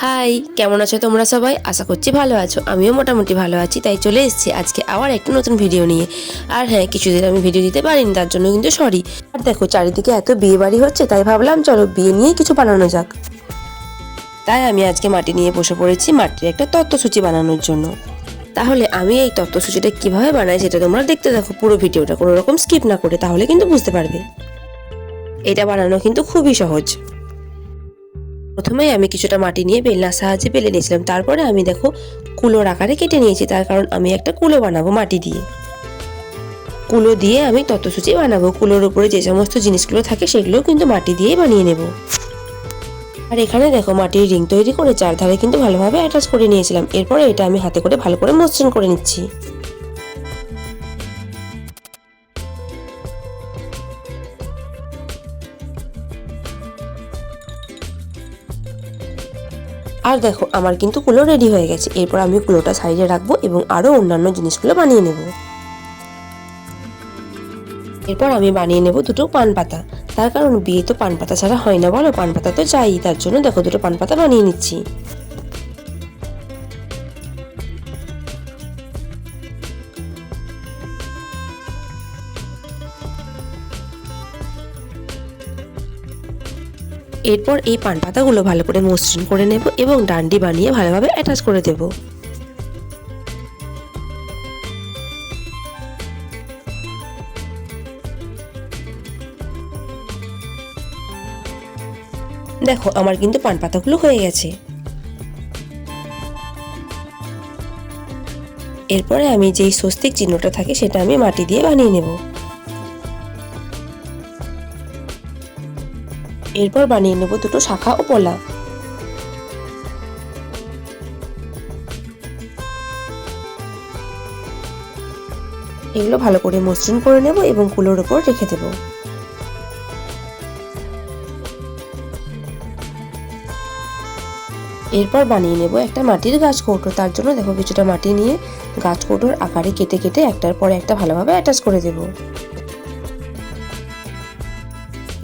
High, কেমন আছো তোমরা সবাই? আশা করছি ভালো আছো। আমিও মোটামুটি ভালো আছি, তাই চলে এসেছি আজকে আবার একটা নতুন ভিডিও নিয়ে। আর হ্যাঁ, কিছুদিন আমি ভিডিও দিতে পারিনি, তার জন্য কিন্তু সরি। আর দেখো, চারিদিকে এত বিয়ে বাড়ি হচ্ছে, তাই ভাবলাম চলো বিয়ে নিয়ে কিছু বানানো যাক। তাই আমি আজকে মাটি নিয়ে বসে পড়েছি মাটির একটা তত্ত্বসূচি বানানোর জন্য। তাহলে আমি এই তত্ত্বসূচিটা কিভাবে বানাই সেটা তোমরা দেখতে দেখো পুরো ভিডিওটা, কোনো রকম স্কিপ না করে, তাহলে কিন্তু বুঝতে পারবে। এটা বানানো কিন্তু খুবই সহজ। প্রথমেই আমি কিছুটা মাটি নিয়ে বেলনার সাহায্যে বেলে নিয়েছিলাম। তারপরে আমি দেখো কুলোর আকারে কেটে নিয়েছি, তার কারণ আমি একটা কুলো বানাবো মাটি দিয়ে। কুলো দিয়ে আমি তত্ত্বসূচি বানাবো। কুলোর উপরে যে সমস্ত জিনিসগুলো থাকে সেগুলো কিন্তু মাটি দিয়েই বানিয়ে নেব। আর এখানে দেখো মাটির রিং তৈরি করে চারধারে কিন্তু ভালোভাবে অ্যাটাচ করে নিয়েছিলাম। এরপরে এটা আমি হাতে করে ভালো করে মসৃণ করে নিচ্ছি। আর দেখো আমার কিন্তু কুলো রেডি হয়ে গেছে। এরপর আমি কুলোটা সাইডে রাখবো এবং আরো অন্যান্য জিনিসগুলো বানিয়ে নেব। এরপর আমি বানিয়ে নেব দুটো পান পাতা। তার কারণ বিয়ে তো পান পাতা ছাড়া হয় না, বলো? পান পাতা তো চাই, তার জন্য দেখো দুটো পান পাতা বানিয়ে নিচ্ছি। এরপর এই পান পাতাগুলো ভালো করে মসৃণ করে নেব এবং ডান্ডি বানিয়ে ভালোভাবে অ্যাটাচ করে দেব। দেখো আমার কিন্তু পান পাতাগুলো হয়ে গেছে। এরপরে আমি যেই স্বস্তিক চিহ্নটা থাকে সেটা আমি মাটি দিয়ে বানিয়ে নেব। এরপর বানিয়ে নেব দুটো শাখা ও পলা। এগুলো ভালো করে মসৃণ করে নেব এবং কুলোর উপর রেখে দেব। এরপর বানিয়ে নেব একটা মাটির গাছ কৌটো। তার জন্য দেখো কিছুটা মাটি নিয়ে গাছ কৌটোর আকারে কেটে কেটে একটার পর একটা ভালোভাবে অ্যাটাচ করে দেব।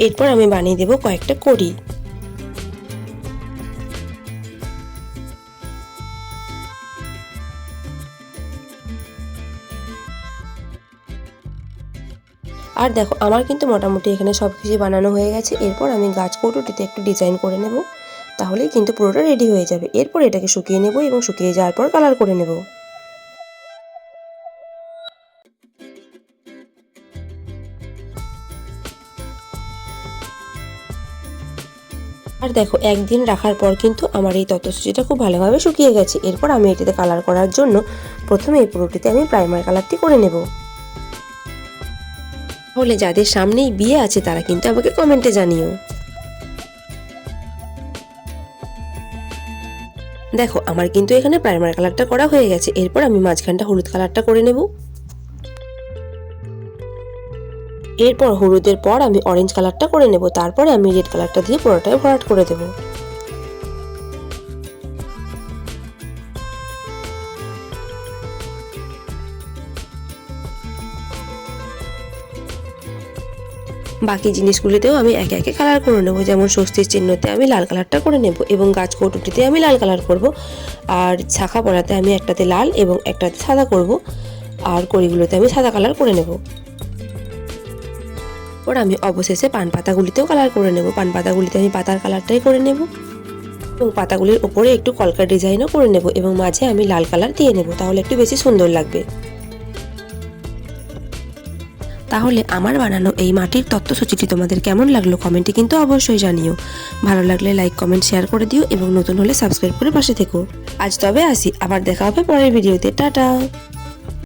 এরপর আমি বানিয়ে দেব কয়েকটা কড়ি। আর দেখো আমার কিন্তু মোটামুটি এখানে সব কিছু বানানো হয়ে গেছে। এরপর আমি গাছ কৌটোটিতে একটু ডিজাইন করে নেব, তাহলেই কিন্তু পুরোটা রেডি হয়ে যাবে। এরপর এটাকে শুকিয়ে নেব এবং শুকিয়ে যাওয়ার পর কালার করে নেব। আর দেখো একদিন রাখার পর কিন্তু আমার এই তত্ত্বসূচিটা খুব ভালোভাবে শুকিয়ে গেছে। এরপর আমি এটিতে কালার করার জন্য প্রথমে এই পুরোটিতে আমি প্রাইমার কালারটি করে নেব। তাহলে যাদের সামনেই বিয়ে আছে তারা কিন্তু আমাকে কমেন্টে জানিও। দেখো আমার কিন্তু এখানে প্রাইমার কালারটা করা হয়ে গেছে। এরপর আমি মাঝখানটা হলুদ কালারটা করে নেব। এরপর হলুদের পর আমি অরেঞ্জ কালারটা করে নেব। তারপরে আমি রেড কালারটা দিয়ে পুরোটাই ভরাট করে দেব। বাকি জিনিসগুলিতেও আমি একে একে কালার করে নেব। যেমন স্বস্তির চিহ্নতে আমি লাল কালারটা করে নেব এবং গাছ কৌটোটিতে আমি লাল কালার করব। আর শাখা পলাতে আমি একটাতে লাল এবং একটাতে সাদা করব। আর কড়িগুলোতে আমি সাদা কালার করে নেব। ওর আমি অবশেষে পান পাতাগুলিতেও কালার করে নেব। পান পাতাগুলিতে আমি পাতার কালারটাই করে নেব এবং পাতাগুলির ওপরে একটু কলকা ডিজাইনও করে নেব এবং মাঝে আমি লাল কালার দিয়ে নেব, তাহলে একটু বেশি সুন্দর লাগবে। তাহলে আমার বানানো এই মাটির তত্ত্বসূচিটি তোমাদের কেমন লাগলো কমেন্টে কিন্তু অবশ্যই জানিও। ভালো লাগলে লাইক কমেন্ট শেয়ার করে দিও এবং নতুন হলে সাবস্ক্রাইব করে পাশে থেকো। আজ তবে আসি, আবার দেখা হবে পরের ভিডিওতে। টাটা।